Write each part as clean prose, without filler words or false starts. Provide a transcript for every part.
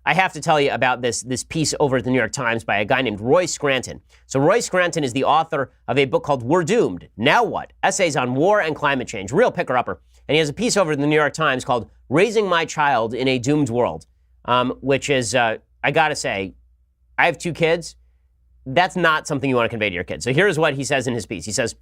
I have to tell you about this piece over at the New York Times by a guy named Roy Scranton. So Roy Scranton is the author of a book called We're Doomed, Now What? Essays on War and Climate Change. Real picker-upper. And he has a piece over in the New York Times called Raising My Child in a Doomed World, which is, I got to say, I have 2 kids. That's not something you want to convey to your kids. So here's what he says in his piece. He says,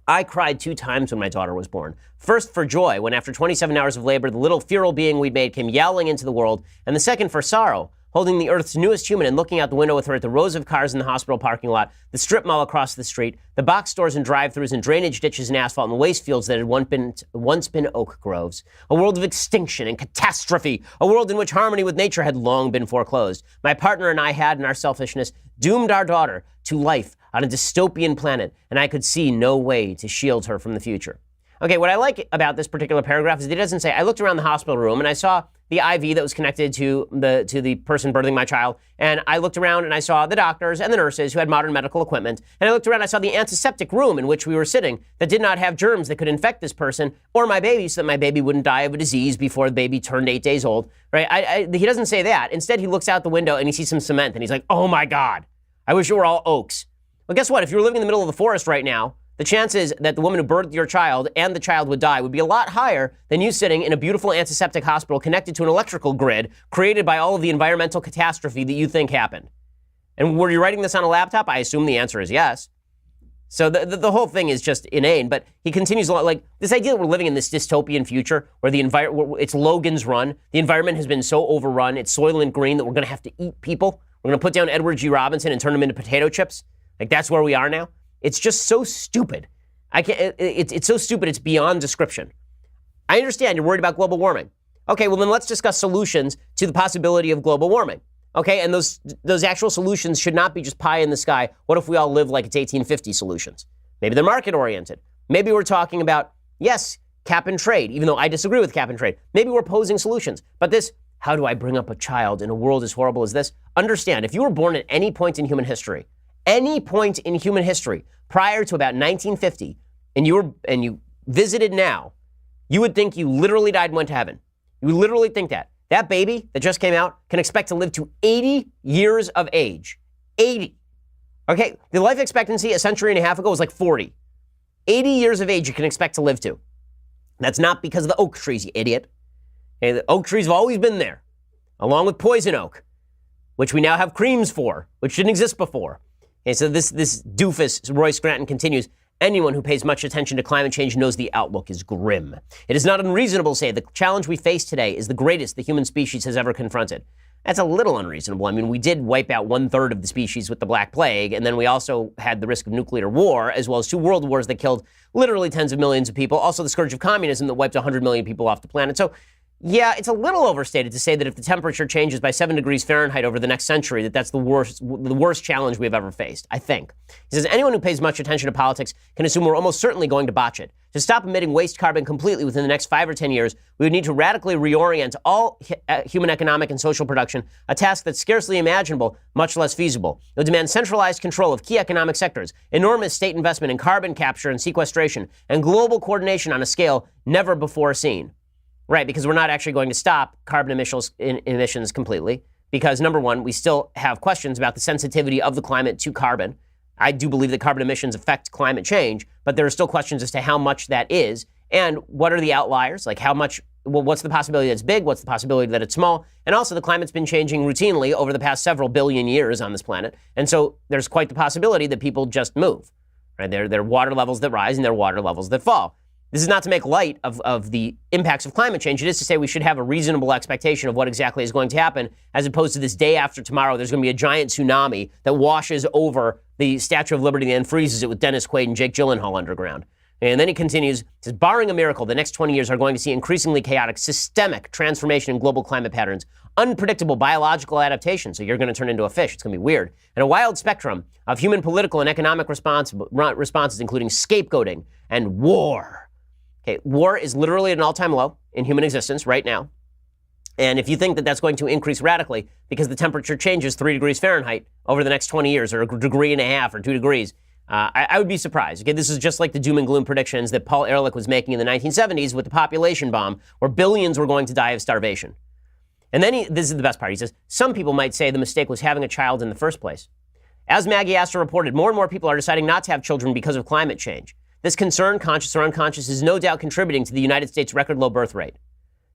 I cried 2 times when my daughter was born. First for joy, when after 27 hours of labor, the little feral being we'd made came yowling into the world. And the second for sorrow, holding the Earth's newest human and looking out the window with her at the rows of cars in the hospital parking lot, the strip mall across the street, the box stores and drive-thrus and drainage ditches and asphalt and the waste fields that had once been oak groves. A world of extinction and catastrophe. A world in which harmony with nature had long been foreclosed. My partner and I had, in our selfishness, doomed our daughter to life on a dystopian planet, and I could see no way to shield her from the future. Okay, what I like about this particular paragraph is that it doesn't say, I looked around the hospital room and I saw the IV that was connected to the person birthing my child, and I looked around and I saw the doctors and the nurses who had modern medical equipment, and I looked around and I saw the antiseptic room in which we were sitting that did not have germs that could infect this person or my baby so that my baby wouldn't die of a disease before the baby turned 8 days old, right? He doesn't say that. Instead, he looks out the window and he sees some cement and he's like, oh my God, I wish it were all oaks. Well, guess what? If you were living in the middle of the forest right now, the chances that the woman who birthed your child and the child would die would be a lot higher than you sitting in a beautiful antiseptic hospital connected to an electrical grid created by all of the environmental catastrophe that you think happened. And were you writing this on a laptop? I assume the answer is yes. So the whole thing is just inane. But he continues like this idea that we're living in this dystopian future where it's Logan's Run. The environment has been so overrun, it's Soylent Green that we're going to have to eat people. We're going to put down Edward G. Robinson and turn them into potato chips. Like that's where we are now. It's just so stupid. It's so stupid, it's beyond description. I understand you're worried about global warming. Okay, well then let's discuss solutions to the possibility of global warming. Okay, and those actual solutions should not be just pie in the sky. What if we all live like it's 1850 solutions? Maybe they're market oriented. Maybe we're talking about, yes, cap and trade, even though I disagree with cap and trade. Maybe we're posing solutions. But this, how do I bring up a child in a world as horrible as this? Understand, if you were born at any point in human history prior to about 1950, and you visited now, you would think you literally died and went to heaven. You would literally think that. That baby that just came out can expect to live to 80 years of age. 80. Okay, the life expectancy a century and a half ago was like 40. 80 years of age you can expect to live to. That's not because of the oak trees, you idiot. Okay, the oak trees have always been there, along with poison oak, which we now have creams for, which didn't exist before. Okay, so this doofus, Roy Scranton, continues, anyone who pays much attention to climate change knows the outlook is grim. It is not unreasonable to say the challenge we face today is the greatest the human species has ever confronted. That's a little unreasonable. I mean, we did wipe out 1/3 of the species with the Black Plague, and then we also had the risk of nuclear war, as well as 2 world wars that killed literally tens of millions of people, also the scourge of communism that wiped 100 million people off the planet. So yeah, it's a little overstated to say that if the temperature changes by 7 degrees Fahrenheit over the next century, that's the worst challenge we've ever faced, I think. He says, anyone who pays much attention to politics can assume we're almost certainly going to botch it. To stop emitting waste carbon completely within the next 5 or 10 years, we would need to radically reorient all human economic and social production, a task that's scarcely imaginable, much less feasible. It would demand centralized control of key economic sectors, enormous state investment in carbon capture and sequestration, and global coordination on a scale never before seen. Right, because we're not actually going to stop carbon emissions completely because, number one, we still have questions about the sensitivity of the climate to carbon. I do believe that carbon emissions affect climate change, but there are still questions as to how much that is and what are the outliers, like how much, well, what's the possibility that it's big, what's the possibility that it's small, and also the climate's been changing routinely over the past several billion years on this planet, and so there's quite the possibility that people just move. Right, there are water levels that rise and there are water levels that fall. This is not to make light of the impacts of climate change. It is to say we should have a reasonable expectation of what exactly is going to happen, as opposed to this day after tomorrow, there's going to be a giant tsunami that washes over the Statue of Liberty and freezes it with Dennis Quaid and Jake Gyllenhaal underground. And then he continues, says, barring a miracle, the next 20 years are going to see increasingly chaotic, systemic transformation in global climate patterns, unpredictable biological adaptation, so you're going to turn into a fish. It's going to be weird. And a wild spectrum of human political and economic responses, including scapegoating and war. Okay, war is literally at an all-time low in human existence right now. And if you think that that's going to increase radically because the temperature changes 3 degrees Fahrenheit over the next 20 years, or a degree and a half or 2 degrees, I would be surprised. Okay, this is just like the doom and gloom predictions that Paul Ehrlich was making in the 1970s with the population bomb, where billions were going to die of starvation. And then this is the best part. He says, some people might say the mistake was having a child in the first place. As Maggie Astor reported, more and more people are deciding not to have children because of climate change. This concern, conscious or unconscious, is no doubt contributing to the United States' record low birth rate.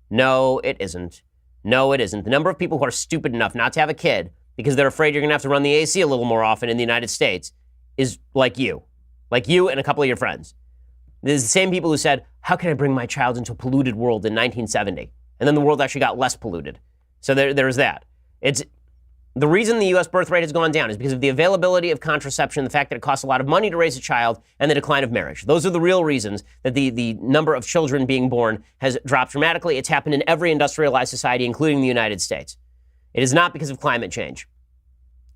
No, it isn't. No, it isn't. The number of people who are stupid enough not to have a kid because they're afraid you're going to have to run the AC a little more often in the United States is like you and a couple of your friends. There's the same people who said, how can I bring my child into a polluted world in 1970? And then the world actually got less polluted. So there's that. It's the reason the U.S. birth rate has gone down is because of the availability of contraception, the fact that it costs a lot of money to raise a child, and the decline of marriage. Those are the real reasons that the number of children being born has dropped dramatically. It's happened in every industrialized society, including the United States. It is not because of climate change.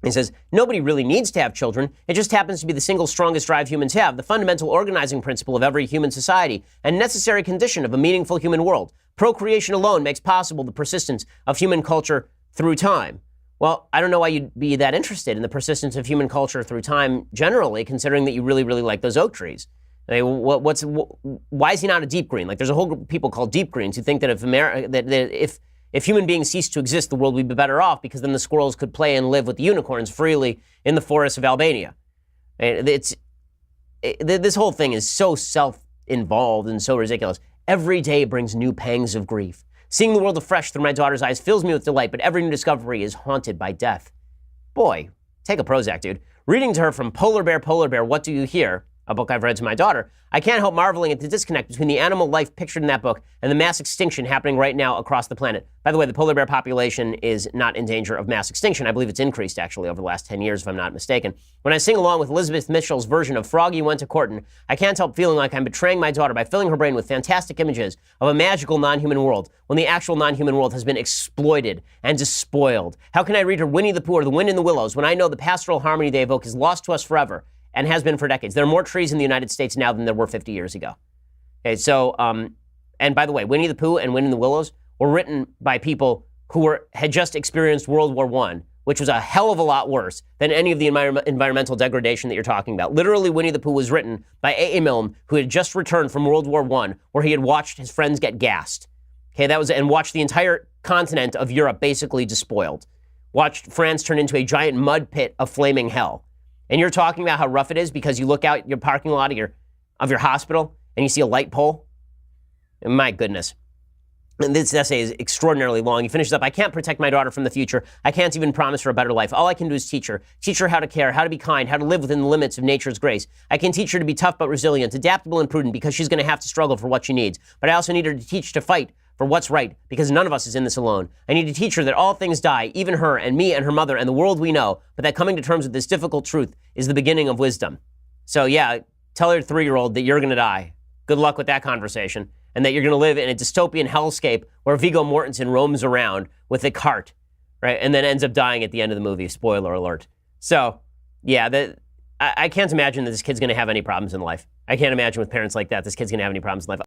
He says, nobody really needs to have children. It just happens to be the single strongest drive humans have, the fundamental organizing principle of every human society, and necessary condition of a meaningful human world. Procreation alone makes possible the persistence of human culture through time. Well, I don't know why you'd be that interested in the persistence of human culture through time generally, considering that you really, really like those oak trees. I mean, why is he not a deep green? Like, there's a whole group of people called deep greens who think that if human beings ceased to exist, the world would be better off because then the squirrels could play and live with the unicorns freely in the forests of Albania. This whole thing is so self-involved and so ridiculous. Every day brings new pangs of grief. Seeing the world afresh through my daughter's eyes fills me with delight, but every new discovery is haunted by death. Boy, take a Prozac, dude. Reading to her from Polar Bear, What Do You Hear? A book I've read to my daughter, I can't help marveling at the disconnect between the animal life pictured in that book and the mass extinction happening right now across the planet. By the way, the polar bear population is not in danger of mass extinction. I believe it's increased, actually, over the last 10 years, if I'm not mistaken. When I sing along with Elizabeth Mitchell's version of Froggy Went to Courtin', I can't help feeling like I'm betraying my daughter by filling her brain with fantastic images of a magical non-human world when the actual non-human world has been exploited and despoiled. How can I read her Winnie the Pooh or The Wind in the Willows when I know the pastoral harmony they evoke is lost to us forever? And has been for decades. There are more trees in the United States now than there were 50 years ago. Okay, so, and by the way, Winnie the Pooh and Wind in the Willows were written by people who had just experienced World War I, which was a hell of a lot worse than any of the environmental degradation that you're talking about. Literally, Winnie the Pooh was written by A.A. Milne, who had just returned from World War I, where he had watched his friends get gassed. Okay, and watched the entire continent of Europe basically despoiled. Watched France turn into a giant mud pit of flaming hell. And you're talking about how rough it is because you look out your parking lot of your hospital and you see a light pole? And my goodness. And this essay is extraordinarily long. He finishes up, I can't protect my daughter from the future. I can't even promise her a better life. All I can do is teach her how to care, how to be kind, how to live within the limits of nature's grace. I can teach her to be tough but resilient, adaptable and prudent because she's going to have to struggle for what she needs. But I also need her to teach to fight for what's right, because none of us is in this alone. I need to teach her that all things die, even her and me and her mother and the world we know, but that coming to terms with this difficult truth is the beginning of wisdom. So yeah, tell your 3-year-old that you're going to die. Good luck with that conversation. And that you're going to live in a dystopian hellscape where Viggo Mortensen roams around with a cart, right? And then ends up dying at the end of the movie. Spoiler alert. So yeah, I can't imagine that this kid's going to have any problems in life. I can't imagine with parents like that, this kid's going to have any problems in life.